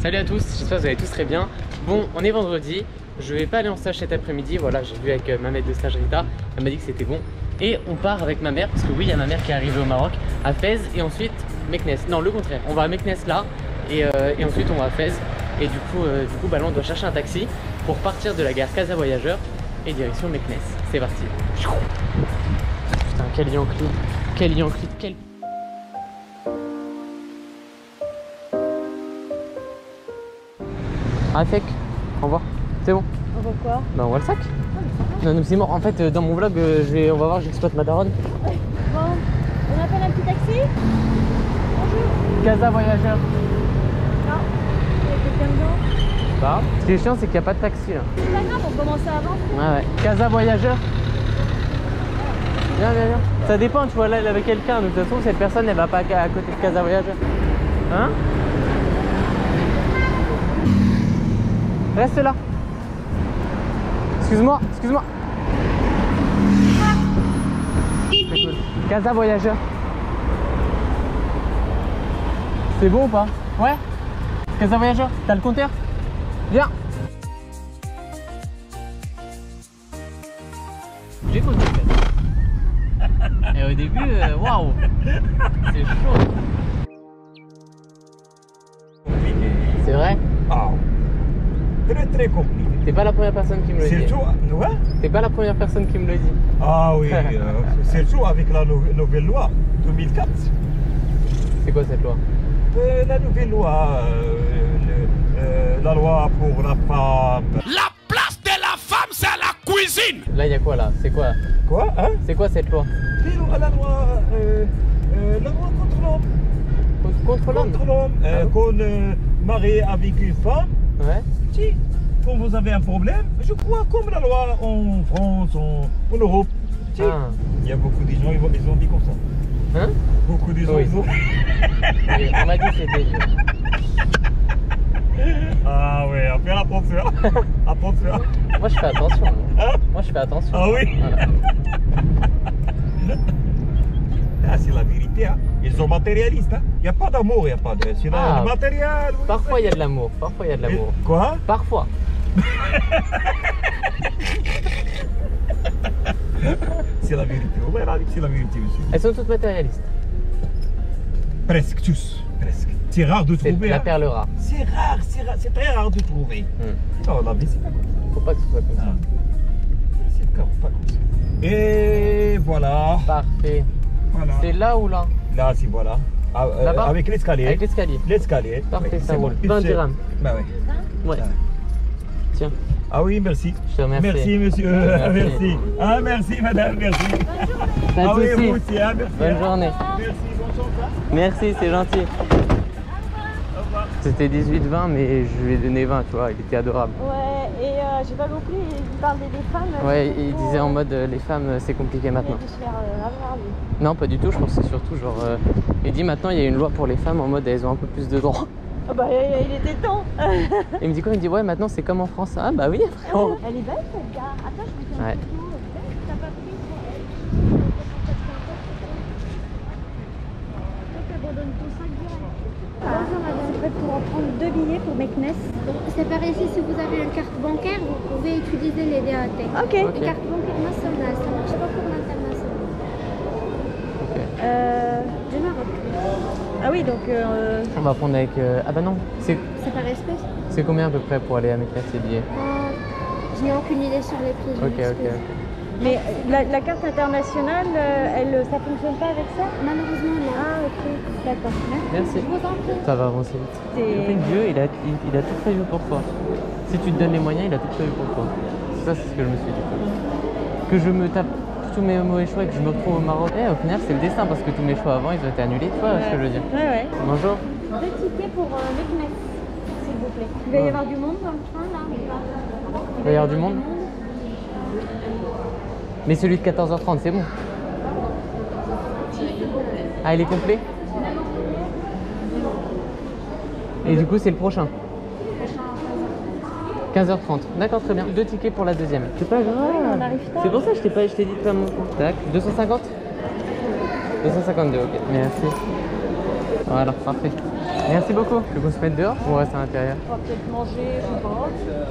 Salut à tous, j'espère que vous allez tous très bien. Bon, on est vendredi, je vais pas aller en stage cet après-midi, voilà, j'ai vu avec ma maître de stage Rita, elle m'a dit que c'était bon. Et on part avec ma mère, parce que oui, il y a ma mère qui est arrivée au Maroc, à Fès et ensuite Meknès. Non, le contraire, on va à Meknès là, et ensuite on va à Fès. Et du coup bah, là, on doit chercher un taxi pour partir de la gare Casa Voyageur et direction Meknès. C'est parti. Putain, quel Yankee, quel Yankee, quel... Ah, fake, au revoir, c'est bon. On voit quoi? Bah on voit le sac. Non, non c'est mort, en fait dans mon vlog on va voir, j'exploite ma daronne. Ouais. Bon, on appelle un petit taxi? Bonjour. Casa Voyageur. Non, il y a quelqu'un dedans. Bah, ce qui est chiant c'est qu'il n'y a pas de taxi là. C'est pas grave, on commence avant. Ouais ouais, Casa Voyageur. Viens, viens, viens. Ça dépend, tu vois, là il avait quelqu'un, de toute façon cette personne elle va pas à côté de Casa Voyageur. Hein? Reste là. Excuse-moi, excuse-moi. Casa Voyageur. C'est bon ou pas? Ouais. Casa Voyageur, t'as le compteur? Viens. J'ai compté. Et au début, waouh, c'est chaud. C'est vrai? Ah, très compliqué. T'es pas la première personne qui me le dit. Surtout, ouais? T'es pas la première personne qui me le dit. Ah oui, surtout avec la nouvelle loi 2004. C'est quoi cette loi? La nouvelle loi, la loi pour la femme. La place de la femme, c'est à la cuisine. Là, il y a quoi là? C'est quoi? Quoi, hein? C'est quoi cette loi? La loi contre l'homme. Contre l'homme? Contre l'homme, qu'on marie avec une femme. Ouais. Si, quand vous avez un problème, je crois comme la loi en France, en Europe. Si. Ah. Il y a beaucoup de gens, ils ont dit comme ça. Hein? Beaucoup de gens, Oui. ils ont... Oui, on m'a dit que c'était vieux. Ah ouais, faire attention. Attention. Moi je fais attention. Hein? Moi je fais attention. Ah oui. Voilà. Ah, c'est la vérité, hein. Ils sont matérialistes, hein. Il n'y a pas d'amour, il n'y a pas de... C'est Ah. le matériel. Oui, Parfois il y a de l'amour. Parfois il y a de l'amour. Quoi? Parfois. C'est la vérité. On verra que c'est la vérité aussi. Elles sont toutes matérialistes. Presque tous. Presque. C'est rare de C'est trouver. la hein. perle rare. C'est rare, c'est très rare de trouver. Non, la vie, c'est pas comme ça. Faut pas que ce soit comme ça. C'est pas comme ça. Et voilà. Parfait. Voilà. C'est là ou là? Là, c'est voilà. Ah, Là-bas? avec l'escalier. Avec l'escalier. L'escalier. Parfait, Oui, ça c'est roule. bon. 20 dirhams. Bah ouais. Ouais. Ça va. Tiens, Ah oui, merci. je te remercie. Merci, monsieur. Merci. Merci. Ah, merci, madame. Merci. Pas de Ah oui, soucis. vous aussi. Hein, merci. Bonne journée. Merci, bonne chance. Hein. Merci, c'est gentil. C'était 18-20, mais je lui ai donné 20, tu vois, il était adorable. Ouais, et j'ai pas compris, il parlait des femmes. Ouais, il disait en mode les femmes c'est compliqué maintenant. Il a dû se faire avoir, lui. Non, pas du tout, je pense que c'est surtout genre. Il dit maintenant il y a une loi pour les femmes en mode elles ont un peu plus de droits. Ah bah il était temps. Il me dit quoi? Il me dit ouais, maintenant c'est comme en France. Ah bah oui, frérot. Elle est belle cette gare. Attends, je vais faire Ouais. une vidéo. T'as pas pris toi? T'abandonnes ton sac direct. Bonjour madame, je vais pouvoir prendre 2 billets pour Meknès. C'est par ici, si vous avez une carte bancaire, vous pouvez utiliser les DAT. Ok. Une carte bancaire nationale, ça ne marche pas pour l'international. Ok. Du Maroc. Ah oui, donc On va prendre avec. Ah bah non, c'est C'est par espèce. combien à peu près pour aller à Meknès ces billets? Je n'ai aucune idée sur les prix. je Ok, ok, m'excuse. ok. mais la carte internationale, ça fonctionne pas avec ça? Malheureusement, non. Ah ok, d'accord. Merci. Je vous en prie. Ça va avancer vite. C'est- En fait, Dieu, il a tout prévu pour toi. Si tu te donnes les moyens, il a tout prévu pour toi. Ça, c'est ce que je me suis dit. Que je me tape tous mes mauvais choix et que je me retrouve au Maroc. Au final, c'est le destin parce que tous mes choix avant, ils ont été annulés. Tu vois ce que je veux dire? Ouais, ouais. Bonjour. 2 tickets pour Meknès, s'il vous plaît. Il va y avoir du monde dans le train, là. Il va y avoir du monde. Mais celui de 14h30, c'est bon. Ah, il est complet? Et du coup, c'est le prochain. 15h30. D'accord, très bien. 2 tickets pour la deuxième. C'est pas grave. on arrive tard. C'est pour ça que je t'ai dit de faire mon compte. Tac. 250? 252, ok. Merci. Voilà, parfait. Merci beaucoup. Tu veux se mettre dehors ou on reste à l'intérieur? On va peut-être manger, je sais pas.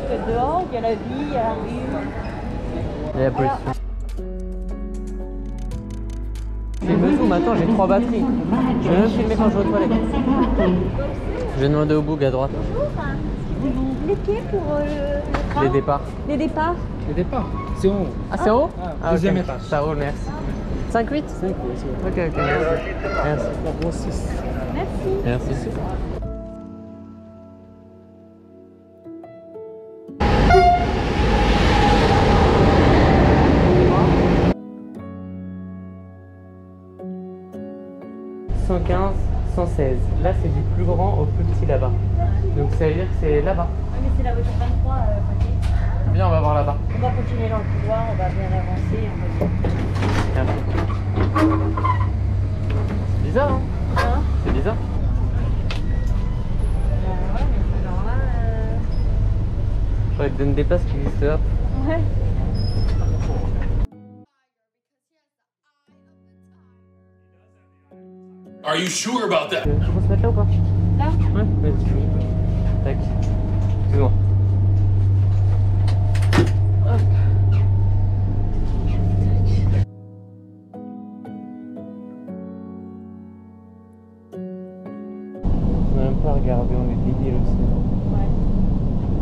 Peut-être dehors, il y a la vie, il y a la rue. Il y a la pollution. Filme zoom, attends, j'ai 3 batteries. Je vais même filmer quand je vais aux toilettes. Je vais demander au boug à droite. Bonjour, est-ce que vous bloquez pour le train? Les départs. Les départs. Le départ, c'est en haut. Ah, c'est en haut? Ah, deuxième ok. étage. Ça roule, merci. 5-8? 5, oui, c'est bon. Ok, ok, merci. Merci. La grosse 6. Merci. Merci. « 115, 116. Là, c'est du plus grand au plus petit là-bas. Donc, ça veut dire que c'est là-bas. Oui, mais c'est la voiture 23, côté. Viens, on va voir là-bas. On va continuer dans le couloir, on va bien avancer. Merci. C'est bizarre, hein? Hein? C'est bizarre. Ouais, mais alors là... Je crois qu'ils te donnent des places qui existent là. Ouais. Are you sure about that? Je peux se mettre là ou pas? Là? Ouais, vas-y. Tac. Excuse-moi. Hop. On n'a même pas regardé, on est débiles aussi. Ouais.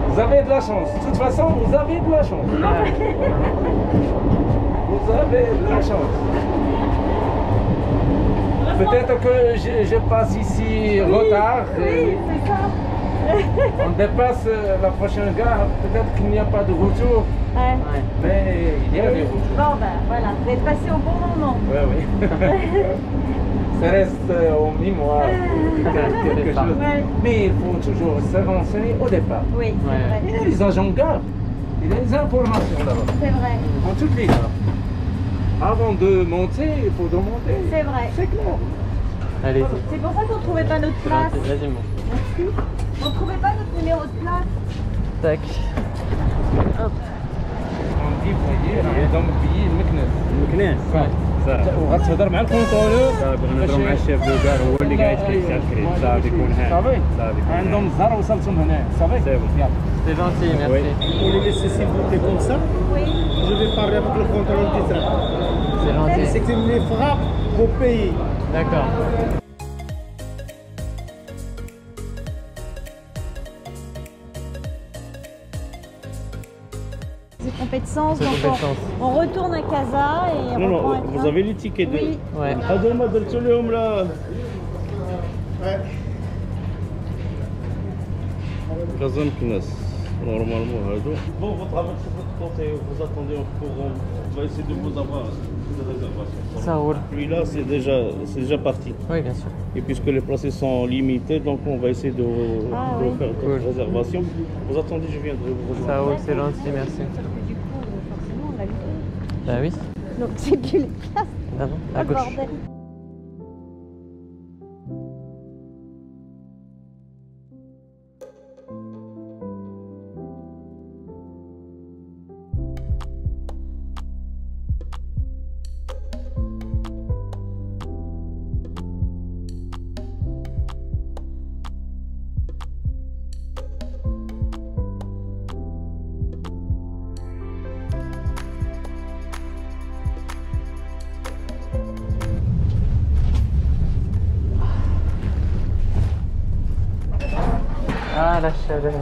Vous avez de la chance. De toute façon, vous avez de la chance. Vous avez de la chance. Peut-être que je passe ici retard. Oui, c'est ça. On dépasse la prochaine gare. Peut-être qu'il n'y a pas de retour. Ouais. Mais il y a des retours. Bon, ben voilà, vous êtes passé au bon moment. Oui, oui. Ça reste au mémoire quelque chose. Ouais. Mais il faut toujours se renseigner au départ. Oui, c'est Ouais. vrai. Il y a les agents de gare. Il y a des informations là-bas. C'est vrai. Dans toutes les gares. Avant de monter, il faut demander. C'est vrai. C'est clair. Allez-y. C'est pour ça qu'on ne trouvait pas notre C'est place. gentil, vas-y, mon. Merci. On ne trouvait pas notre numéro de place. Tac. Hop. On dit, voyez, عندهم بيي المكنس. المكناس صافي. وغتهضر مع الكونطرولور. صافي نهضروا مع الشيف دو كار هو اللي قاعد يحسب الكريم صافي يكون هذا صافي. صافي يكون عندهم الزهر وصلتهم هنا. صافي. C'est bon. يلا. C'est gentil, merci. On les laisse s'il vous plaît comme ça. Oui. Je vais parler avec le contrôleur du train. C'est gentil. C'est que les frappes au pays. D'accord. J'ai trompé de sens, C'est donc trompé de sens. on retourne à Casa et on Non, reprend non, un vous train. avez les tickets de. Oui. Ouais. هذول ما درت لهم لا. Casa Meknès. Normalement, هادو. Bon, votre avec votre côté, vous attendez encore, on va essayer de vous avoir une réservation. Ça roule. Celui-là, c'est déjà parti. Oui, bien sûr. Et puisque les places sont limitées, donc on va essayer de oui. faire d'autres réservations. Vous attendez, je viendrai vous rejoindre. Ça roule, c'est gentil, merci. Du coup, forcément, on l'a loupé. Bah oui. Donc c'est plus les places. Ah non, Oh, à le gauche. bordel. Ah, la chaleur.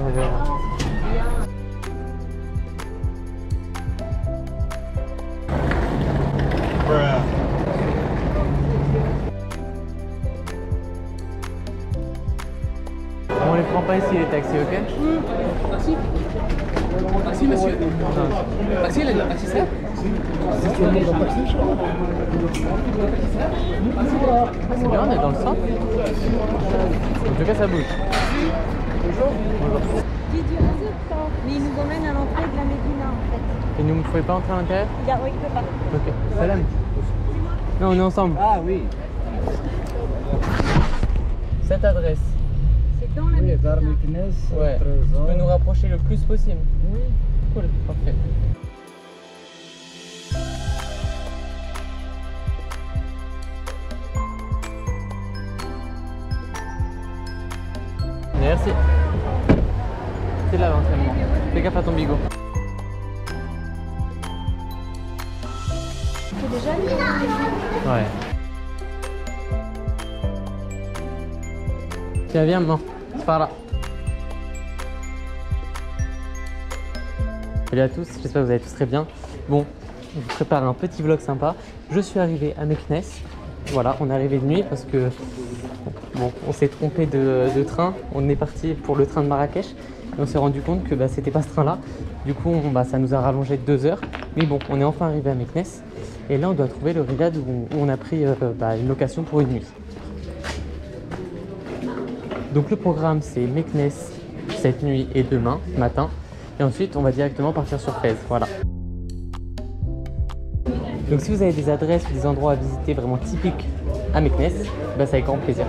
On les prend pas ici les taxis, ok? Taxi, monsieur. Taxi, la taxi, c'est là. C'est bien, on est dans le centre. En tout cas, ça bouge. Bonjour. Dis du résultat. Mais il nous emmène à l'entrée de la Médina en fait. Et nous ne pouvez pas entrer à l'intérieur? Oui, il peut pas. Ok. Salam. Non, on est ensemble. Ah oui. Cette adresse. C'est dans la Médina. Ouais. Tu peux nous rapprocher le plus possible. Oui. Cool. Parfait. Merci. C'est là l'entraînement. Fais gaffe à ton bigot. C'est déjà mis. Ouais. Tiens, viens maintenant. C'est par là. Salut à tous, j'espère que vous allez tous très bien. Bon, je vous prépare un petit vlog sympa. Je suis arrivé à Meknes. Voilà, on est arrivé de nuit parce que bon, on s'est trompé de train. On est parti pour le train de Marrakech et on s'est rendu compte que c'était pas ce train-là. Du coup, ça nous a rallongé 2 heures. Mais bon, on est enfin arrivé à Meknes et là, on doit trouver le riad où on a pris une location pour une nuit. Donc le programme, c'est Meknes cette nuit et demain matin. Et ensuite, on va directement partir sur Fès. Voilà. Donc si vous avez des adresses ou des endroits à visiter vraiment typiques à Meknes, c'est avec grand plaisir.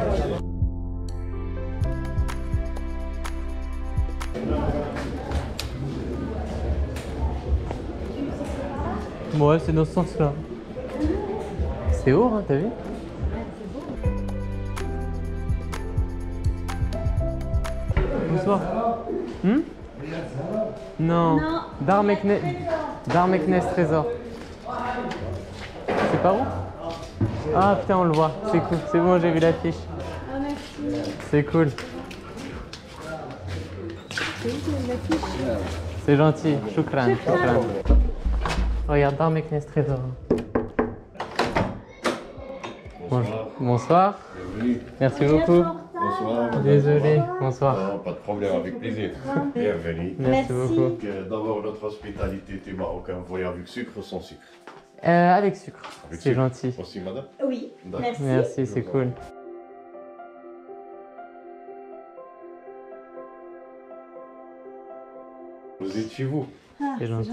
Ouais, c'est dans ce sens-là. C'est haut, hein, t'as vu? Bonsoir. Non. Dar Meknes Trésor. C'est pas où? Ah putain, on le voit. C'est cool. C'est bon, j'ai vu l'affiche. Ah, merci. C'est cool. C'est gentil. Choukran. Choukran. Regarde, Dar Meknes Trésor. Bonjour. Bonsoir. Bienvenue. Merci beaucoup. Bonsoir. Désolé. Bonsoir. Non, pas de problème, avec plaisir. Bienvenue. Merci beaucoup. D'abord, notre hospitalité du marocain, vous voyez avec sucre ou sans sucre? Avec sucre. Avec C'est sucre. gentil. Aussi, madame? Oui, D'accord. merci. Merci, c'est cool. Vous êtes chez vous? Ah, C'est gentil.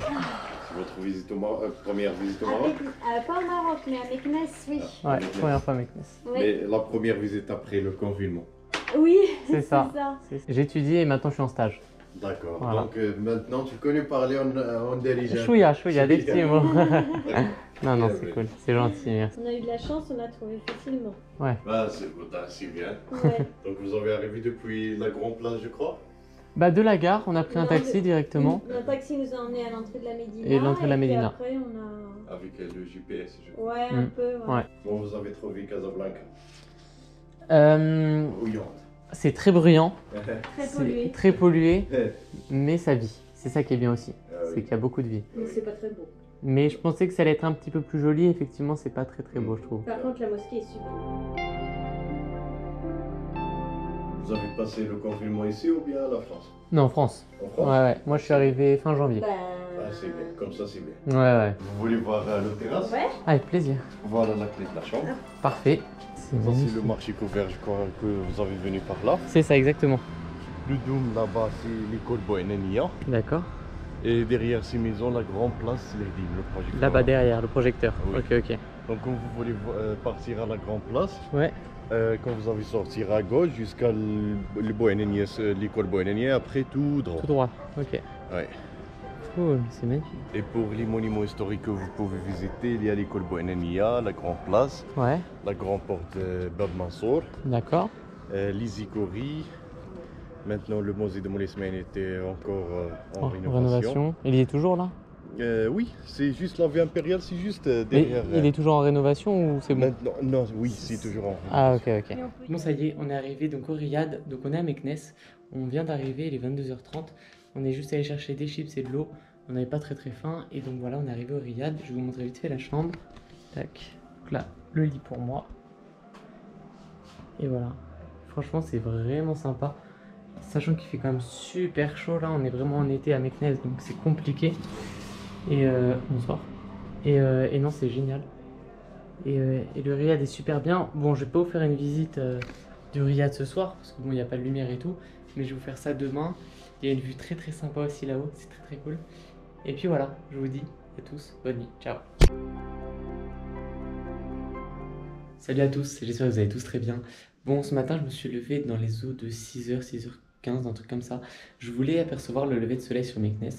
C'est votre visite au Maroc, première visite au Maroc? Pas au Maroc, mais à Meknes, oui. Ouais, première fois Meknes. Oui, Mais la première visite après le confinement. oui C'est ça. J'étudie et maintenant je suis en stage. D'accord. Voilà. Donc maintenant, tu connais parler en dirigeant. Chouïa, des petits mots. Non, Bien, c'est cool. C'est gentil, merci. On a eu de la chance, on a trouvé facilement. C'est bien. Ouais. Donc vous avez arrivé depuis la Grande Place, je crois? De la gare, on a pris un taxi directement. Un taxi nous a emmenés à l'entrée de la Médina. Et l'entrée de la puis Médina. Après, on a... Avec le GPS, je crois. Ouais, un peu. Ouais. Bon, vous avez trouvé Casablanca. Bouillante. C'est très bruyant, Très pollué. c'est très pollué, mais ça vit. C'est ça qui est bien aussi. oui. C'est qu'il y a beaucoup de vie. Mais c'est pas très beau. Mais je pensais que ça allait être un petit peu plus joli. Effectivement, c'est pas très beau, je trouve. Par contre, la mosquée est super. Vous avez passé le confinement ici ou bien à la France? Non, en France. En France? Ouais. Moi, je suis arrivé fin janvier. Ah, c'est bien, comme ça c'est bien. Ouais. Vous voulez voir le terrasse? Ouais. Avec plaisir. Voilà la clé de la chambre. Parfait. C'est Ça c'est magnifique. le marché couvert, je crois que vous avez venu par là. C'est ça, exactement. Le dôme là-bas c'est l'école Bohénenia. D'accord. Et derrière ces maisons, la grande place, le projecteur. Là-bas derrière, le projecteur. Oui. Ok. Donc quand vous voulez partir à la grande place, Ouais. quand vous allez sortir à gauche jusqu'à l'école Bohénenia, après tout droit. Tout droit. Ok. Ouais. Cool, c'est magnifique. Et pour les monuments historiques que vous pouvez visiter, il y a l'école Bohénenia, la grande place, Ouais. la grande porte Bab Mansour, D'accord. l'Izikori. Maintenant, le musée de Moulay Ismaïl était encore en Rénovation. Il y est toujours là? Oui, c'est juste la vie impériale, c'est juste Mais derrière. il est toujours en rénovation ou c'est bon? Maintenant, non, oui, c'est toujours en Ah rénovation. ok. Bon ça y est, on est arrivé donc au Riad, donc on est à Meknes. On vient d'arriver, il est 22h30. On est juste allé chercher des chips et de l'eau. On n'avait pas très faim et donc voilà, on est arrivé au Riad. Je vais vous montrer vite fait la chambre. Tac. Donc là, le lit pour moi. Et voilà. Franchement, c'est vraiment sympa. Sachant qu'il fait quand même super chaud là, on est vraiment en été à Meknes, donc c'est compliqué. Et bonsoir. Et non, c'est génial. Et le Riad est super bien. Bon, je vais pas vous faire une visite du Riad ce soir, parce que bon, il n'y a pas de lumière et tout. Mais je vais vous faire ça demain. Il y a une vue très sympa aussi là-haut, c'est très cool. Et puis voilà, je vous dis à tous, bonne nuit, ciao. Salut à tous, j'espère que vous allez tous très bien. Bon, ce matin, je me suis levé dans les eaux de 6h, 6h15, un truc comme ça. Je voulais apercevoir le lever de soleil sur Meknes.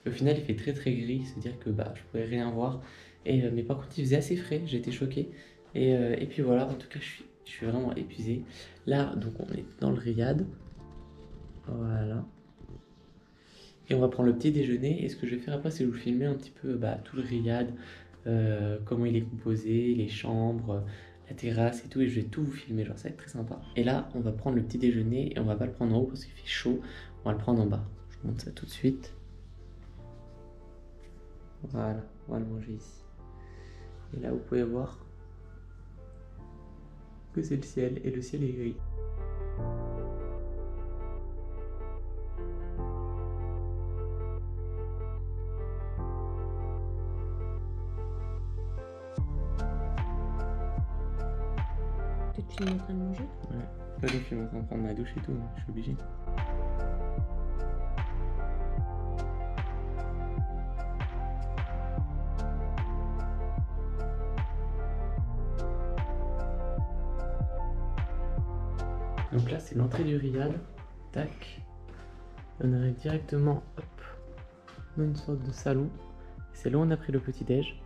Au final, il fait très gris, c'est-à-dire que je pouvais rien voir. Mais par contre, il faisait assez frais, j'étais choqué. Et puis voilà, en tout cas, je Je suis vraiment épuisé. Là, donc on est dans le riad. Voilà. Et on va prendre le petit déjeuner. Et ce que je vais faire après, c'est vous filmer un petit peu tout le riad, comment il est composé, les chambres, la terrasse et tout. Et je vais tout vous filmer, genre ça va être très sympa. Et là, on va prendre le petit déjeuner et on va pas le prendre en haut parce qu'il fait chaud. On va le prendre en bas. Je vous montre ça tout de suite. Voilà, on va le manger ici. Et là, vous pouvez voir que c'est le ciel et le ciel est gris. Tu es en train de manger? Ouais. Là, donc, je suis en train de prendre ma douche et tout, je suis obligé. Donc là, c'est l'entrée du riad. Tac. On arrive directement, hop, dans une sorte de salon. C'est là où on a pris le petit-déj.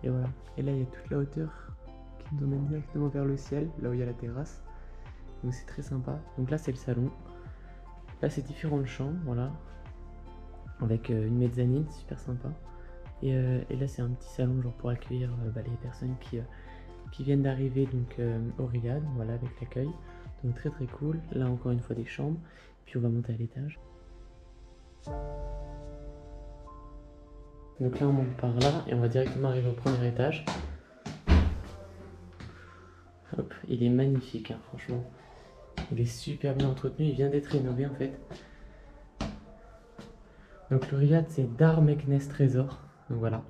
Et voilà. Et là, il y a toute la hauteur qui nous emmène directement vers le ciel, là où il y a la terrasse. Donc c'est très sympa. Donc là, c'est le salon. Là, c'est différentes chambres, voilà. Avec une mezzanine, super sympa. Et là, c'est un petit salon, genre pour accueillir les personnes qui viennent d'arriver donc au riad, voilà, avec l'accueil. Donc très très cool. Là, encore une fois, des chambres. Puis on va monter à l'étage. Donc là, on monte par là et on va directement arriver au premier étage. Hop, il est magnifique, hein, franchement. Il est super bien entretenu. Il vient d'être rénové en fait. Donc le riad, c'est Dar Meknès Trésor. Donc voilà.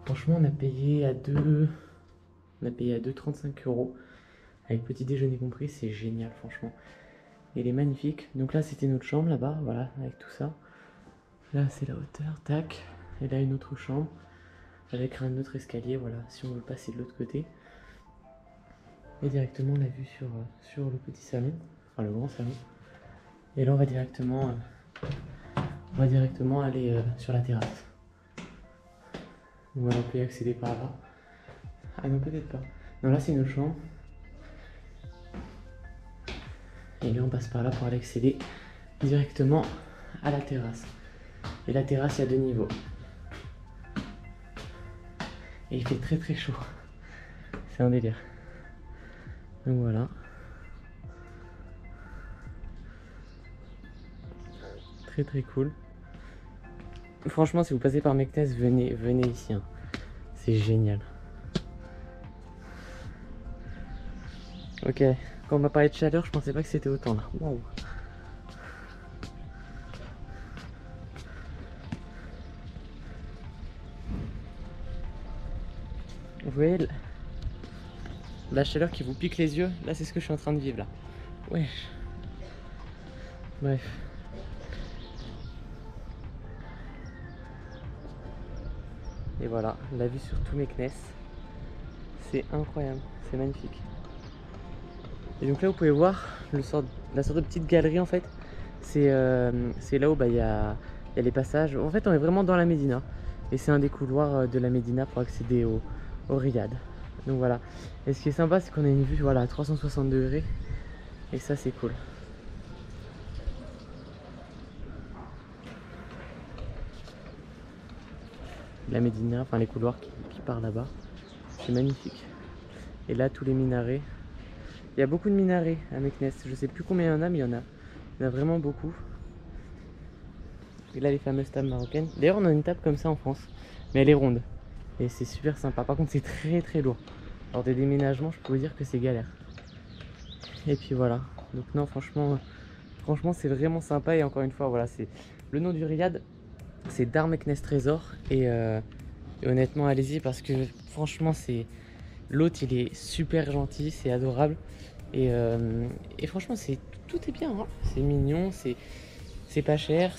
Franchement, on a payé à 2,35 €. Avec petit déjeuner compris, c'est génial, franchement. Il est magnifique. Donc là, c'était notre chambre là-bas, voilà, avec tout ça. Là, c'est la hauteur, tac. Et là, une autre chambre avec un autre escalier, voilà, si on veut passer de l'autre côté. Et directement, la vue sur le petit salon, enfin le grand salon. Et là, on va directement aller sur la terrasse. Donc voilà, on peut y accéder par là. Ah non, peut-être pas. Non, là, c'est une autre chambre. Et là, on passe par là pour aller accéder directement à la terrasse. Et la terrasse, il y a 2 niveaux. Et il fait très très chaud. C'est un délire. Donc voilà. Très très cool. Franchement, si vous passez par Meknès, venez ici. Hein. C'est génial. Ok, quand on m'a parlé de chaleur, je pensais pas que c'était autant là. Waouh. Vous voyez la chaleur qui vous pique les yeux? Là, c'est ce que je suis en train de vivre là. Wesh. Bref. Et voilà, la vue sur tout Meknès. C'est incroyable, c'est magnifique. Et donc là, vous pouvez voir la sorte de petite galerie en fait. C'est là où il y a les passages. En fait, on est vraiment dans la Médina. Et c'est un des couloirs de la Médina pour accéder au riad. Donc voilà. Et ce qui est sympa, c'est qu'on a une vue voilà, à 360 degrés. Et ça, c'est cool. La Médina, enfin les couloirs qui partent là-bas. C'est magnifique. Et là, tous les minarets. Il y a beaucoup de minarets à Meknès. Je sais plus combien il y en a, mais il y en a. Il y en a vraiment beaucoup. Et là, les fameuses tables marocaines. D'ailleurs, on a une table comme ça en France. Mais elle est ronde. Et c'est super sympa. Par contre, c'est très très lourd. Lors des déménagements, je peux vous dire que c'est galère. Et puis voilà. Donc non, franchement c'est vraiment sympa. Et encore une fois, voilà, c'est le nom du riad. C'est Dar Meknès Trésor. Et honnêtement, allez-y parce que franchement, l'hôte, il est super gentil, c'est adorable. Et franchement, tout est bien. Hein. C'est mignon, c'est pas cher,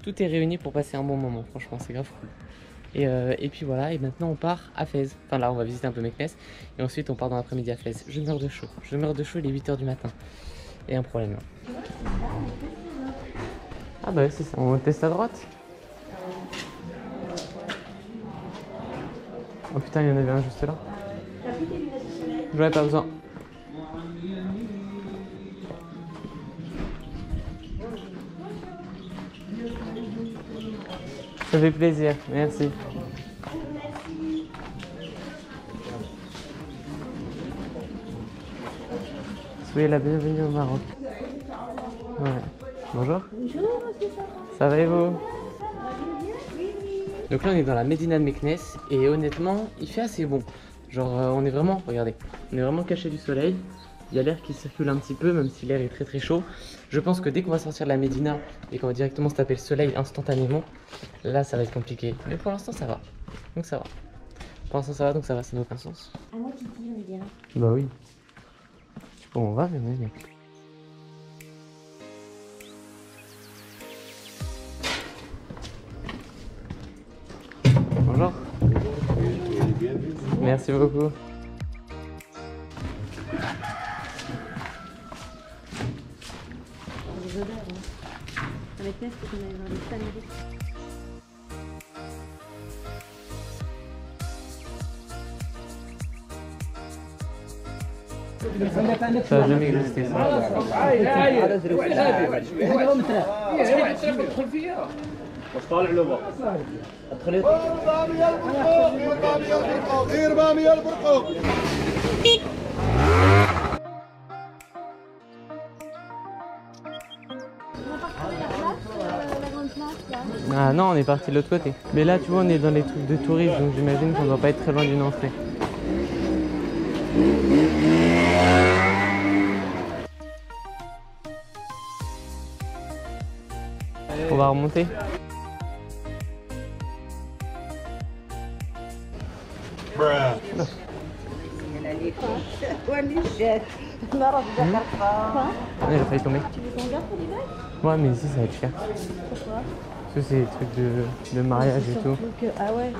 tout est réuni pour passer un bon moment. Franchement, c'est grave cool. Et puis voilà, et maintenant on part à Fès. Enfin là, on va visiter un peu Meknès. Et ensuite, on part dans l'après-midi à Fès. Je meurs de chaud. Il est 8 h du matin. Et un problème. Ah bah c'est ça, on teste à droite. Oh putain, il y en avait un juste là. J'en ai pas besoin. Ça fait plaisir, merci. Soyez la bienvenue au Maroc. Ouais. Bonjour. Bonjour, Ça va et vous? Donc là on est dans la Médina de Meknès et honnêtement il fait assez bon. Genre on est vraiment, regardez, on est vraiment caché du soleil. Il y a l'air qui circule un petit peu même si l'air est très très chaud. Je pense que dès qu'on va sortir de la Médina et qu'on va directement se taper le soleil instantanément, là ça va être compliqué. Mais pour l'instant ça va. Donc ça va. Pour l'instant ça va, donc ça va, ça n'a aucun sens. À moi qui tire, on dirait. Bah oui. Je sais pas où on va mais on est bien. Bonjour. Merci beaucoup. Les odeurs, hein. Avec Ness, on est dans les samedis. Ça va jamais exister ça. Ah non, on est parti de l'autre côté. Mais là, tu vois, on est dans les trucs de tourisme, donc j'imagine qu'on doit pas être très loin d'une entrée. On va remonter. Il a failli tomber. Tu veux qu'on garde pour les bagues? Ouais, mais ici ça va être cher. Pourquoi? Parce que c'est des trucs de mariage et tout. Donc, ah ouais,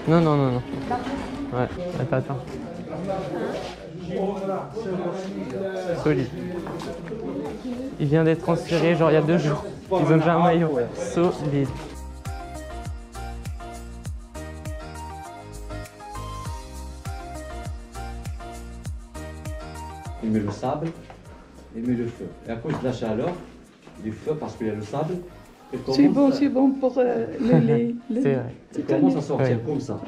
Non, non, non, non. Ouais, attends, attends. Solide. Il vient d'être transféré genre il y a 2 jours. Ils ont déjà un maillot. Solide. Il met le sable, il met le feu. Et à cause de la chaleur, du feu, parce qu'il y a le sable, c'est bon pour les C'est vrai. il commence à sortir Oui. comme ça.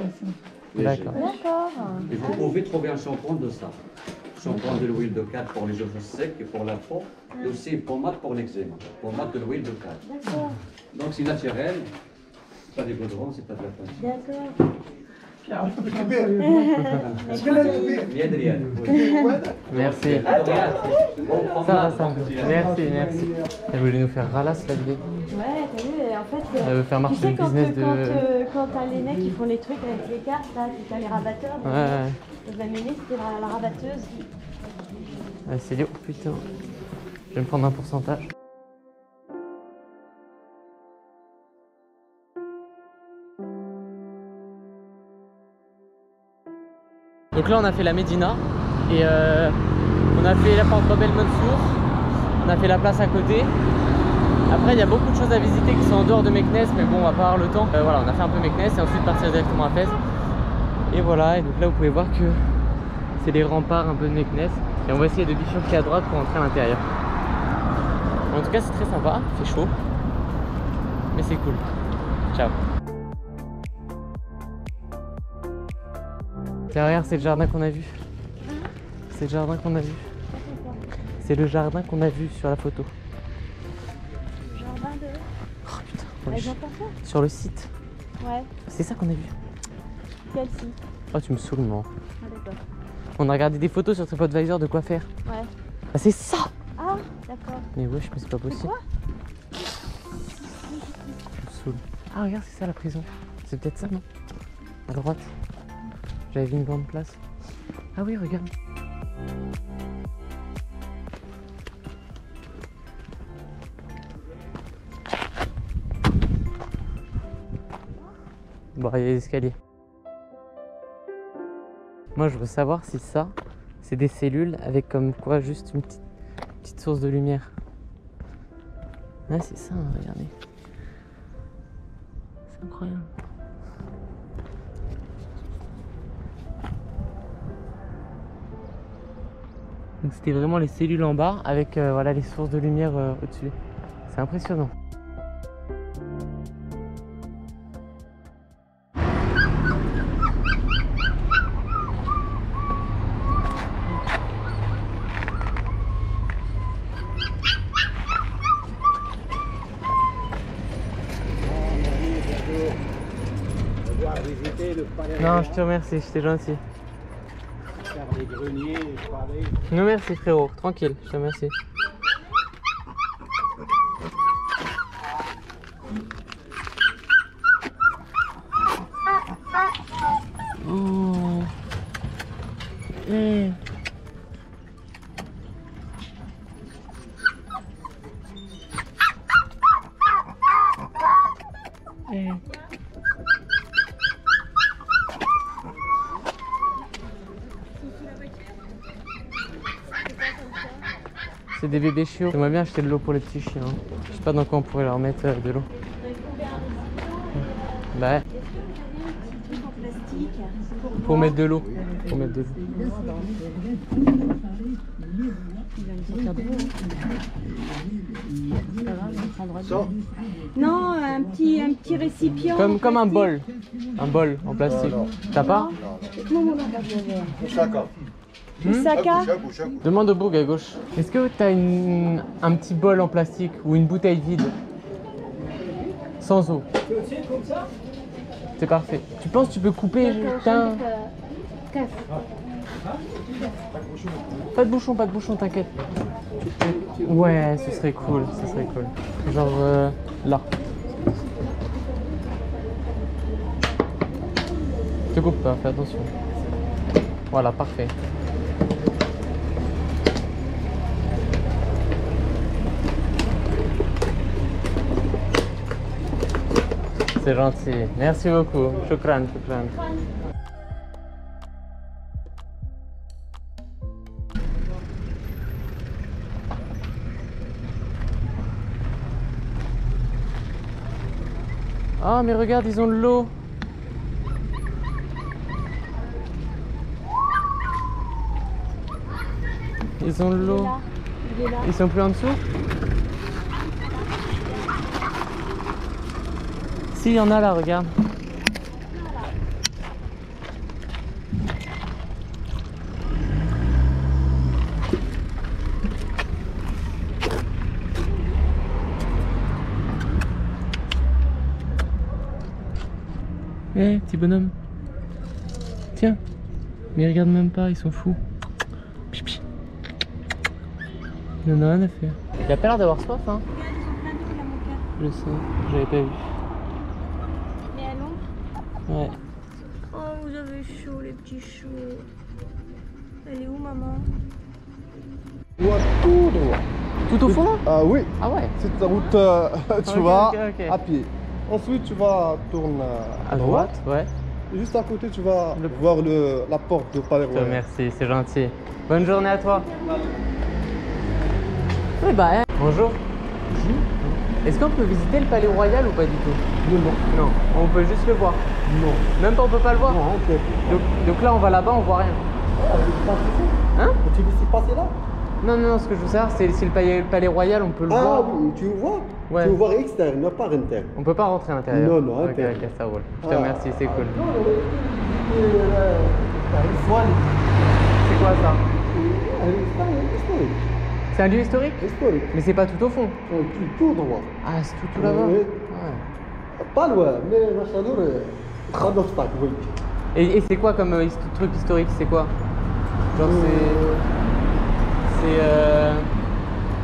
D'accord. d'accord. Et vous pouvez trouver un shampoing de ça. Shampoing de l'huile de cadre pour les cheveux secs et pour la peau. Et aussi pommade pour l'eczéma. Pommade de l'huile de cadre. D'accord. Donc c'est naturel. C'est pas des goudrons, c'est pas de la peinture. D'accord. Merci. Ça va, ça va. Merci, merci. Elle voulait nous faire ralasse la vieille. Ouais, t'as vu, en fait, Elle veut faire marcher tu sais, le business de... quand t'as les mecs qui font les trucs avec les cartes, là, t'as les rabatteurs. Ouais. La Méné, c'était la rabatteuse. Elle s'est dit, oh putain, je vais me prendre un pourcentage. Donc là on a fait la Médina et on a fait la porte Bab el Mansour, on a fait la place à côté. Après il y a beaucoup de choses à visiter qui sont en dehors de Meknès, mais bon on va pas avoir le temps. Voilà, on a fait un peu Meknès et ensuite partir directement à Fès. Et voilà, et donc là vous pouvez voir que c'est les remparts un peu de Meknès. Et on va essayer de bifurquer à droite pour entrer à l'intérieur. En tout cas c'est très sympa, il fait chaud, mais c'est cool. Ciao. Tiens, regarde, c'est le jardin qu'on a vu. C'est le jardin qu'on a vu. C'est le jardin qu'on a vu sur la photo. Jardin de... Oh putain, Avec wesh. l'important. Sur le site. Ouais. C'est ça qu'on a vu. Quel site? Oh, tu me saoules, moi. Ah, d'accord. On a regardé des photos sur TripAdvisor de quoi faire. Ouais. Ah, c'est ça! Ah, d'accord. Mais wesh, mais c'est pas possible. Quoi? Tu me saoules. Ah, regarde, c'est ça la prison. C'est peut-être ça, non? À droite. J'avais vu une grande place. Ah oui, regarde. Bon, il y a les escaliers. Moi, je veux savoir si ça, c'est des cellules avec comme quoi juste une petite source de lumière. Ah, c'est ça, hein, regardez. C'est incroyable. Donc c'était vraiment les cellules en bas avec voilà, les sources de lumière au-dessus. C'est impressionnant. Non, je te remercie, j'étais gentil. Non merci frérot, tranquille, je te remercie. Oh. Hey. Hey. C'est des bébés chiots. J'aimerais bien acheter de l'eau pour les petits chiens. Je sais pas dans quoi on pourrait leur mettre de l'eau. Bah. Pour mettre de l'eau. Pour mettre de l'eau. Non, un petit récipient. Comme un bol. Un bol en plastique. T'as pas? Saka. Demande au boug à gauche. Est-ce que tu as un petit bol en plastique ou une bouteille vide? Sans eau. C'est parfait. Tu penses que tu peux couper? Putain. Pas de bouchon, t'inquiète. Ouais, ce serait cool, ce serait cool. Genre là. Je te coupe pas, fais attention. Voilà, parfait. C'est gentil. Merci beaucoup. Shukran, shukran. Ah, mais regarde, ils ont de l'eau. Ils ont de l'eau. Ils sont plus en dessous? Si, il y en a là, regarde. Eh, petit bonhomme. Tiens. Mais ils regardent même pas, ils sont fous. Pipi. Il en a rien à faire. Il a pas l'air d'avoir soif, hein. Je sais, j'avais pas vu. Mais à l'ombre. Ouais. Oh, vous avez chaud, les petits choux. Elle est où, maman? Tout droit. Tout au fond là? Ah oui. Ah ouais. Cette route, tu Ok, vas ok. à pied. Ensuite, tu vas tourner À droite, ouais. Et juste à côté, tu vas voir la porte de Palais Royal. Merci, c'est gentil. Bonne journée à toi. Oui, bah, hein. Bonjour. Est-ce qu'on peut visiter le Palais Royal ou pas du tout? Non. On peut juste le voir? Non. Même pas, on peut pas le voir? Non, ok. Donc là, on va là-bas, on voit rien. Hein? Tu laisses passer là? Non, ce que je veux savoir, c'est si le Palais Royal, on peut le voir. Ah oui, tu vois? Ouais. Tu veux voir externe, non pas interne. On peut pas rentrer à l'intérieur? Non, ok, interne. ok, ça roule. Je te remercie, c'est cool. C'est quoi ça? C'est un lieu historique? Historique. Mais c'est pas tout au fond? Tout droit. Ah, c'est tout là-bas? Oui. Ouais. Pas loin, mais Machalour, pas d'obstacle, oui. Et c'est quoi comme truc historique? C'est quoi? Genre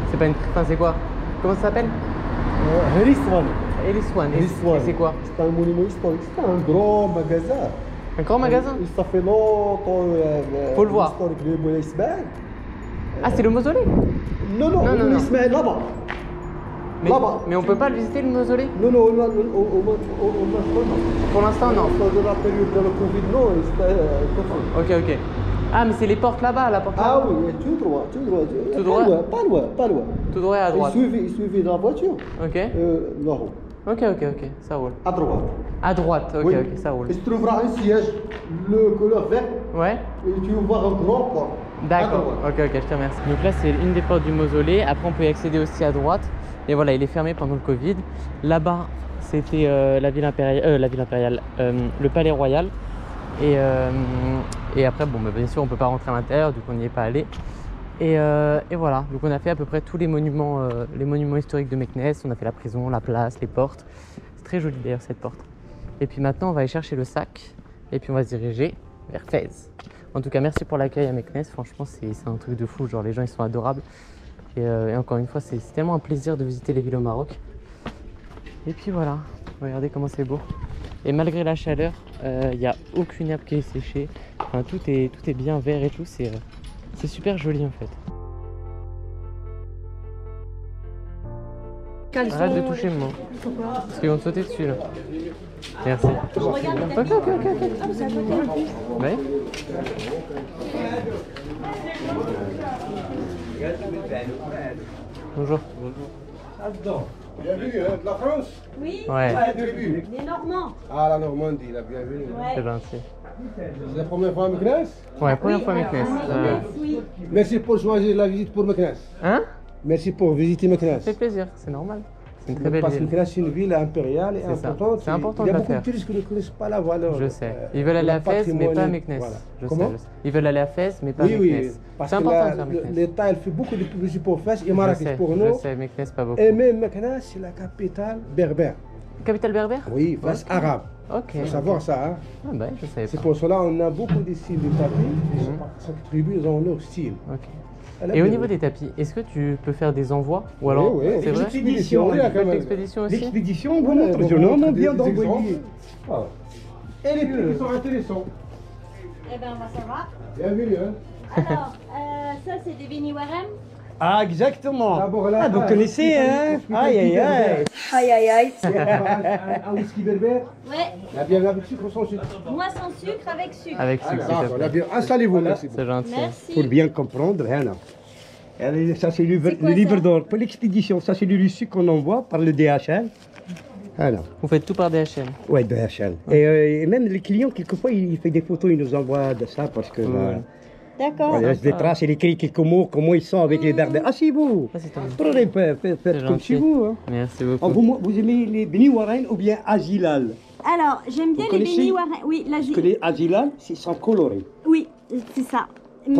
c'est pas une... Enfin, c'est quoi? Comment ça s'appelle? Heriswan. Heriswan. Et c'est quoi? C'est un monument historique, c'est un grand magasin. Un grand magasin? Ça fait longtemps. Faut le voir. Historique de Moulay Ismaël. Ah, c'est le mausolée? Non, Moulay Ismaël là-bas. Là-bas. Mais on peut pas le visiter, le mausolée? Non, Pour l'instant, non. De la période de la Covid, non, c'était Ok. Ah, mais c'est les portes là-bas, la porte là-bas. Ah oui, tout droit. Tout droit? Pas loin. Tout droit à droite. Il suivait la voiture. Ok. Là-haut. Ok, ça roule. À droite. À droite, ok, Oui. ça roule. Et tu trouveras un siège, le couleur vert. Ouais. Et tu vas voir un grand port. D'accord, ok, je te remercie. Donc là, c'est une des portes du mausolée. Après, on peut y accéder aussi à droite. Et voilà, il est fermé pendant le Covid. Là-bas, c'était la ville impériale, le palais royal. Et après, bon, bah, bien sûr, on peut pas rentrer à l'intérieur, du coup, on n'y est pas allé. Et voilà, donc on a fait à peu près tous les monuments historiques de Meknès. On a fait la prison, la place, les portes. C'est très joli d'ailleurs cette porte. Et puis maintenant, on va aller chercher le sac. Et puis on va se diriger vers Fès. En tout cas, merci pour l'accueil à Meknès. Franchement, c'est un truc de fou. Genre, les gens, ils sont adorables. Et encore une fois, c'est tellement un plaisir de visiter les villes au Maroc. Et puis voilà, regardez comment c'est beau. Et malgré la chaleur, il n'y a aucune herbe qui est séchée. Enfin, tout est bien vert et tout. C'est super joli en fait. Arrête de toucher moi. Parce qu'ils vont te sauter dessus là. Merci. Ok. Ouais. Bonjour. Bienvenue, hein, de la France? Oui. Ouais. Les Normands. Ah, la Normandie, la bienvenue. Ouais. C'est gentil. C'est la première fois à Meknès? Ouais, première fois Meknès. Oui. Merci pour choisir la visite pour Meknès. Hein? Merci pour visiter Ça Meknès. fait plaisir, c'est normal. C'est une très belle Parce que ville. Meknès, c'est une ville impériale et C'est ça. importante. C'est important Il y a de la beaucoup de faire. touristes qui ne connaissent pas la valeur. Je sais. Ils veulent aller à Fès, mais pas à Meknès. Voilà. Je Comment? sais. Ils veulent aller à Fès, mais pas à Oui, Meknès. oui. Parce C'est que important de faire Meknès. l'État, elle fait beaucoup de publicité pour Fès et Je Marrakech sais, pour je nous. sais, Meknès pas beaucoup. Et même Meknès, c'est la capitale berbère. Capitale berbère? Oui, Fès arabe. Ok. Il faut savoir ça. Hein. Ah bah, je savais C'est pas. pour cela qu'on a beaucoup de styles de tapis. Chaque tribu, ils ont leur style. Ok. Elle a Et au bien niveau vu. des tapis, est-ce que tu peux faire des envois? Ou alors, Oui, c'est vrai? L'expédition, Tu oui, fais quand même. l'expédition aussi? L'expédition, vous montre, je montre bien des d'envoyer. exemples. Voilà. Et les prix qui sont intéressants. Eh ben, ça va. Bienvenue. Hein. Alors, ça, c'est des Beni Warem. Ah, exactement. D'abord, là, Ah, vous connaissez, hein? Aïe, aïe, aïe. Aïe, aïe, aïe. Un whisky berbère. Ouais. La bienvenue avec sucre ou sans sucre? Moi, sans sucre, avec sucre. Avec succès, s'il te D'accord, plaît. bien. Installez-vous, merci beaucoup. C'est gentil. Merci. Pour bien comprendre, hein. Allez, ça, c'est C'est quoi, le livre ça d'or. Pour l'expédition, ça, c'est le reçu qu'on envoie par le DHL. Voilà. Vous faites tout par DHL? Ouais, DHL. Et même les clients, quelquefois, il fait des photos, il nous envoie de ça parce que. D'accord. Il laisse des traces, il écrit quelques mots, comment ils sont avec les berbères. Ah, c'est vous. Ah, c'est toi. Prenez, faites comme gentil. chez vous. Hein. Merci Ah, beaucoup. vous aimez les Beni Warren ou bien Azilal? Alors, j'aime bien Vous les connaissez Beni Warem. Oui, là, Parce que les Azilal, ils sont colorés. Oui, c'est ça. Mais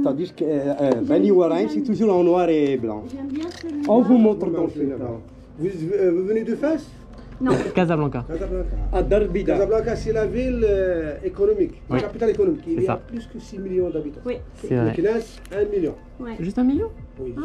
Tandis que Beni Warren, c'est toujours en noir et blanc. j'aime bien celui-là. On vous montre dans le Vous venez de Fès? Non. Casablanca. Casablanca. à Darbida. Casablanca, c'est la ville économique, Oui. la capitale économique. Il C'est y a ça. plus que 6 millions d'habitants. Oui. C'est vrai. Meknès, 1 million. Ouais. Juste 1 million? Oui. Ah.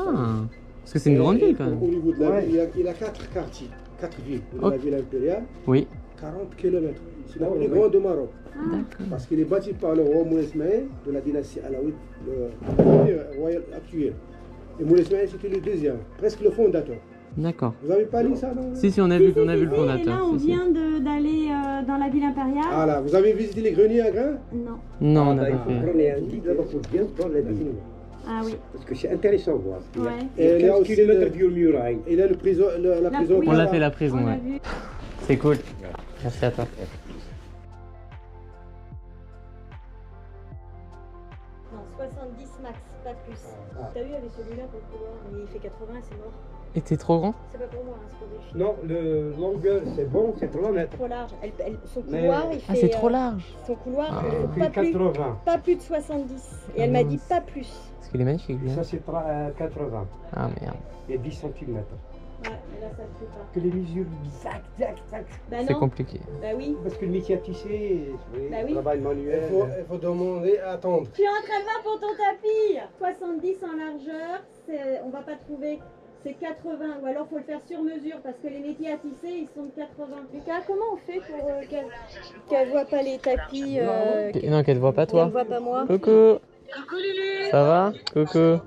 Parce que c'est une grande ville quand même. Au niveau de la ville, il y a 4 quartiers, 4 villes. Ok. La ville impériale, Oui. 40 km. C'est la plus grande au Maroc. D'accord. Parce qu'il est bâti par le roi Moulay Ismaël de la dynastie alaouite, le premier royal actuel. Et Moulay Ismaël, c'était le deuxième, presque le fondateur. D'accord. Vous avez pas lu ça, non? Si, si, on a vu, on a vu le Et là, fondateur. on si, si. vient d'aller dans la ville impériale. Ah là, vous avez visité les greniers à grains? Non. Non, on Il n'a pas faut fait. prendre un guide là-bas pour bien prendre la ville. Ah oui. Parce que c'est intéressant à voir. Ouais. Il y a Et il y a 15 aussi km du muraille. Et là, la prison. oui. On l'a fait la prison, On a ouais. vu. C'est cool. Merci à toi. Non, 70 max, pas plus. T'as vu avec celui-là pour le couloir, il fait 80 et c'est mort. Et t'es trop grand? C'est pas pour moi, hein, c'est pour des filles. Non, le longueur, c'est bon, c'est 3 mètres. Trop large. Son Mais- couloir, il fait. Ah, c'est trop large. Son couloir, Ah. il Il faut fait pas 80. plus de 70. Et elle m'a dit pas plus. Parce qu'il est magnifique, lui. Ça, hein. c'est 80. Ah merde. Il y a 10 cm. Ouais, mais là ça le fait pas. Que les mesures exactes. Bah C'est non. compliqué. Bah oui. Parce que le métier à tisser, Bah oui. travail manuel. Il faut demander à attendre. Tu es en train de voir pour ton tapis. 70 en largeur, on va pas trouver. C'est 80, ou alors faut le faire sur mesure parce que les métiers à tisser ils sont de 80. Lucas, comment on fait pour qu'elle voit pas les tapis Non, qu'elle te voit pas, qu'elle me toi. voit pas moi? Coucou. Coucou Lulu. Ça va? Coucou.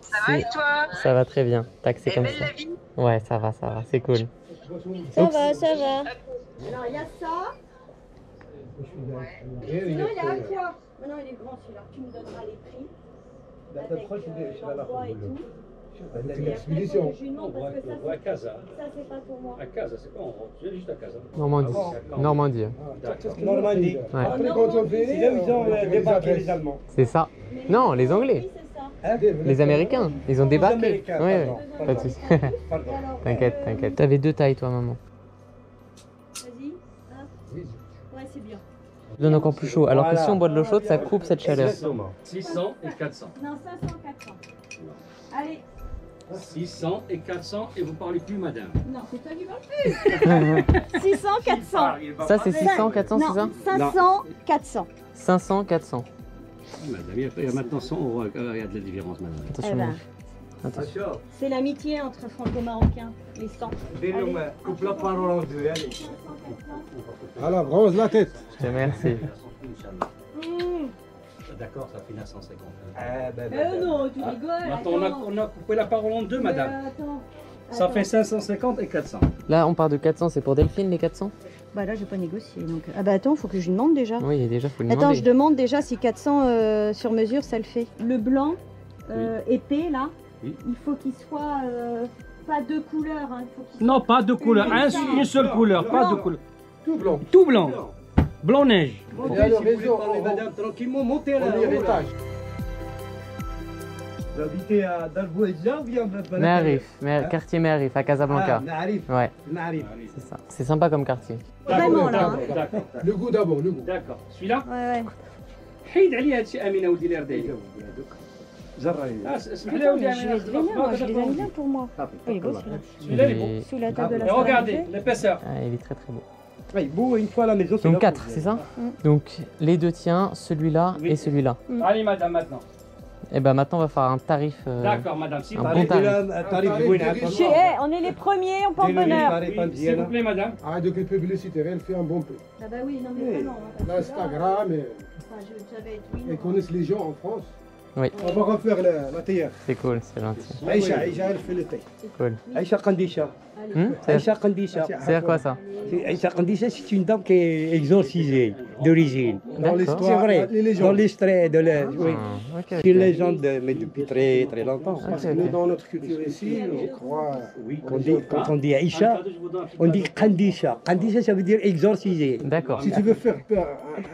Ça va et toi? Ça va très bien. Tac, c'est comme belle ça. la vie? Ouais, ça va, c'est cool. Ça va, ça va. Alors il y a ça. Et il Sinon est il y a trop- Aqua. Maintenant il est grand celui-là. Tu me donneras les prix. Avec l'endroit et tout. C'est l'expédition. Je lui demande parce que ça, À Casa. ça c'est pas pour moi. À Casa, c'est quoi? Je viens juste à Casa. Normandie. Normandie. Normandie. Ouais. Après, quand on fait, C'est là où ils ont débarqué les Allemands. C'est ça. Non, les Anglais. Les Américains. Ils ont débarqué. Américains, Oui, pardon, oui. Pas de soucis. T'inquiète, t'inquiète. T'avais 2 tailles, toi, maman. Vas-y. Hop. Ouais, c'est bien. Ça donne encore plus chaud. Alors que si on boit de l'eau chaude, ça coupe cette chaleur. 600 et 400. Non, 500, 400. Allez. 600 et 400 et vous parlez plus, madame. Non, c'est toi qui parles plus. 600, 400. Ça, c'est 600, 400, c'est ça? Non, 500, 400. 500, 400. Madame, il y a maintenant 100 euros. Il y a de la différence, madame. Attention. Eh ben. Attention. C'est l'amitié entre franco-marocains, les 100. Allez. Coupe la parole en deux, allez. Voilà, bronze la tête. Je te remercie. D'accord, ça fait 950. Non, tu rigoles. Maintenant, on a coupé la parole en deux, madame. Attends. Ça fait 550 et 400. Là, on part de 400. C'est pour Delphine, les 400? Bah là, j'ai pas négocié. Donc... Ah bah attends, faut que je lui demande déjà. Oui, déjà, faut lui demander. Attends, je demande déjà si 400 sur mesure, ça le fait. Le blanc épais, là, oui. Il faut qu'il soit pas deux couleurs. Hein. Il faut qu'il Non, pas de couleur. Une seule couleur, pas de couleur. Tout blanc. Tout blanc. Blanc neige. Il y a le réseau. Madame, tranquillement, montez là. Premier étage. Vous habitez à Dalbouedja ou bien Merif, quartier Merif, à Casablanca. Marif. Ouais, Marif. c'est ça. C'est sympa comme quartier. Vraiment là. D'accord. Le goût d'abord, le goût. D'accord. Celui-là Ouais. حيد عليه هادشي امينه ودي لي ردايل اسمح لي ودي Je vais te venir, moi, je les ai mis là pour moi. Il est beau celui-là. celui-là il est beau. Sous la table de la Et salle à regardez manger. l'épaisseur. Ah, il est très très beau. Oui, beau, une fois à la maison, c'est Donc là 4, c'est ça? Donc les deux tiens, celui-là Oui. et celui-là. Allez madame maintenant. Et ben maintenant on va faire un tarif. D'accord madame. Si un vous bon tarif. On est les premiers, on porte bonheur. S'il vous plaît madame. Arrête de publicité, elle fait un bon prix. Ah bah oui, non mais vraiment. L'Instagram, ils connaissent les gens en France. Oui. On va refaire la théière. C'est cool, c'est gentil. Aïcha, elle fait le thé. Cool. Aïcha Kandisha. C'est Aïcha Kandisha. à quoi ça? Aïcha Kandisha, c'est une dame qui est exorcisée d'origine. Dans C'est l'histoire, vrai, les légendes. dans l'histoire de la... Oui. Ah, ok, C'est une ok. légende, mais depuis très très longtemps. Parce que nous, dans notre culture ici, je crois. Quand on dit Aïcha, on dit Kandisha. Kandisha, ça veut dire exorcisé. D'accord. Si tu veux faire peur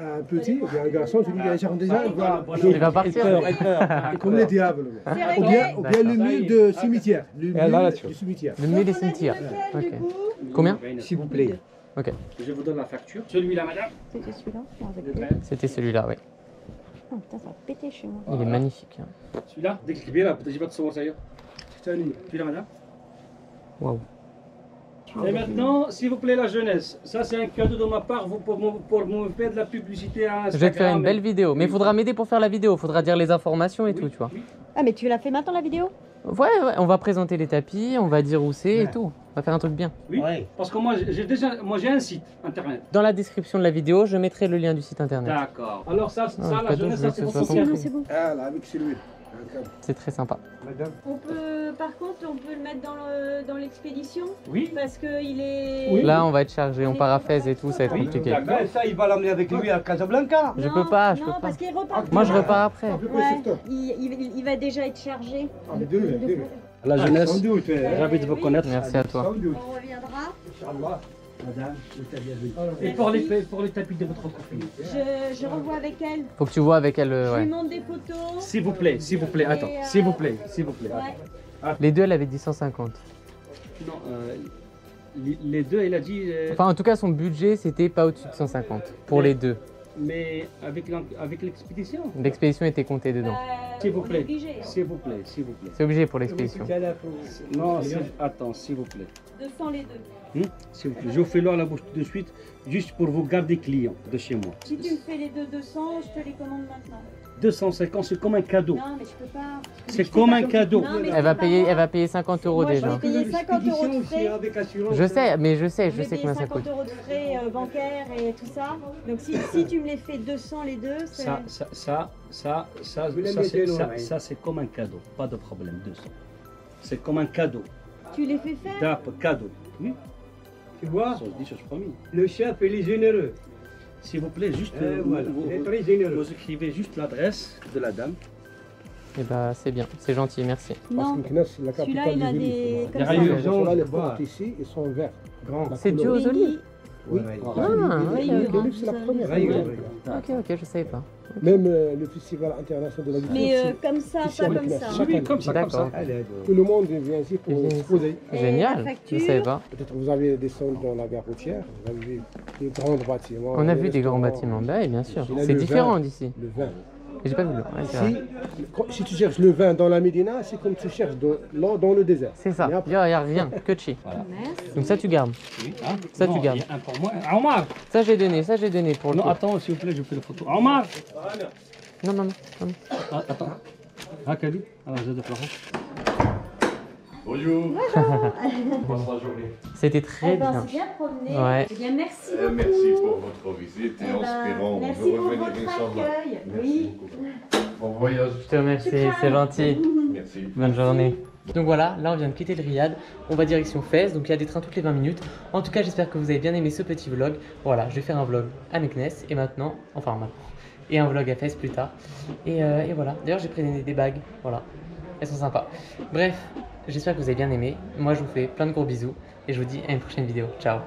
à un petit ou bien un garçon, tu lui dis Aïcha Kandisha, Il va partir. comme les diables. Ou bien le mule de cimetière. Le mule du cimetière. Le mille des cimetières. Ok. Combien? S'il vous plaît. Ok. Je vous donne la facture. Celui-là madame. C'était celui-là C'était celui-là, oui. Oh putain, ça a pété chez moi. Il est magnifique. hein. celui-là ديك الكبيره تجيبها تصور سير. ثاني. Celui-là madame. Waouh. Et maintenant, s'il vous plaît, la jeunesse, ça c'est un cadeau de ma part vous, pour me faire de la publicité à Instagram. Je vais te faire une belle vidéo, mais il faudra m'aider pour faire la vidéo. Il faudra dire les informations et tout, tu vois. Ah mais tu l'as fait maintenant la vidéo? Ouais, on va présenter les tapis, on va dire où c'est et tout. On va faire un truc bien. Oui, parce que moi j'ai un site internet. Dans la description de la vidéo, je mettrai le lien du site internet. D'accord. Alors ça la cadeau, jeunesse, je vais ça c'est que pour ce soit son son cadeau. Ah, là, avec celui. C'est très sympa. Madame. Par contre, on peut le mettre dans l'expédition. Oui. Parce qu'il est. Là, on va être chargé, on part à Fès et tout, ça va être compliqué. Ben, ça, il va l'emmener avec lui à Casablanca. Je peux pas, je peux Non, pas. parce qu'il repart. Moi, je repars après. Ouais, il va déjà être chargé. Les deux. La jeunesse, Sans doute. ravi de vous connaître. Merci à toi. On reviendra. Madame, vous êtes bienvenue. Et pour les tapis de votre copine. Je revois avec elle. Faut que tu vois avec elle. Je Ouais. lui montre des photos. S'il vous plaît, attends, s'il vous plaît. Ouais. Les deux, elle avait dit 150. Non, les deux, il a dit. Enfin, en tout cas, son budget, c'était pas au-dessus de 150 pour les deux. Mais avec l'expédition. L'expédition était comptée dedans. S'il vous plaît. Obligé. S'il vous plaît, s'il vous plaît. C'est obligé pour l'expédition. Non, attends, s'il vous plaît. 200 les deux. S'il vous plaît. Je vous fais l'eau à la bouche tout de suite, juste pour vous garder client de chez moi. Si tu me fais les deux 200, je te les commande maintenant. 250, c'est comme un cadeau. Non, mais je peux pas. C'est comme un cadeau. Non, mais Elle va payer 50 euros moi, déjà. je vais payer 50 euros de frais. Je sais, mais je sais Je vais combien payer ça 50 coûte. euros de frais bancaires et tout ça. Donc si tu me les fais 200 les deux, c'est... Ça, c'est comme un cadeau. Pas de problème, 200. C'est comme un cadeau. Tu les fais faire? D'après cadeau. Oui. Tu vois, Ça se dit, je suis promis. le chef, il est généreux. S'il vous plaît, juste Voilà, il est très généreux. vous écrivez juste l'adresse de la dame. Et bah c'est bien, c'est gentil, merci. Parce Non, que Meknès, c'est la celui-là capitale il a du des... Villiers. comme ça. Les gens là, les portes ici, ils sont verts. Grands. C'est dû aux olives. Oui. L'olive, c'est la première. Ok, je savais pas. Même le festival international de l'agriculture. Mais comme ça, ici pas à comme Meknès, ça. chaque année. D'accord. Tout le monde vient ici pour exposer. Génial, je savais pas. Peut-être vous avez descendu dans la gare routière, vous avez vu des grands bâtiments. On a vu des grands bâtiments, bah oui, bien sûr. Il y a C'est le différent vin, d'ici. Le vin. J'ai pas vu l'eau. Ouais, c'est vrai. Si tu cherches le vin dans la Médina, c'est comme tu cherches l'eau dans le désert. C'est ça, il n'y a rien, que chi. Donc ça tu gardes. Oui, hein? Ça Non, tu gardes. il y a un pour moi. Omar! Ça j'ai donné pour le Non, coup. attends, s'il vous plaît, je fais la photo. Omar! Non, non. Ah, attends. Ah, Khalid? Alors, je vais Bonjour. C'était très bien. C'est bien promené. Ouais. Eh bien, merci beaucoup. Merci pour votre visite et en espérant merci de pour revenir votre Inch'Allah. accueil. Merci Oui. beaucoup. Bon voyage. Je te remercie, c'est gentil. Merci. Bonne journée. Donc voilà, là on vient de quitter le Riyad, on va direction Fès, donc il y a des trains toutes les 20 minutes. En tout cas j'espère que vous avez bien aimé ce petit vlog. Voilà, je vais faire un vlog à Meknès et maintenant, et un vlog à Fès plus tard. Et voilà, d'ailleurs j'ai pris des bagues, voilà, elles sont sympas. Bref, j'espère que vous avez bien aimé, moi je vous fais plein de gros bisous et je vous dis à une prochaine vidéo, ciao.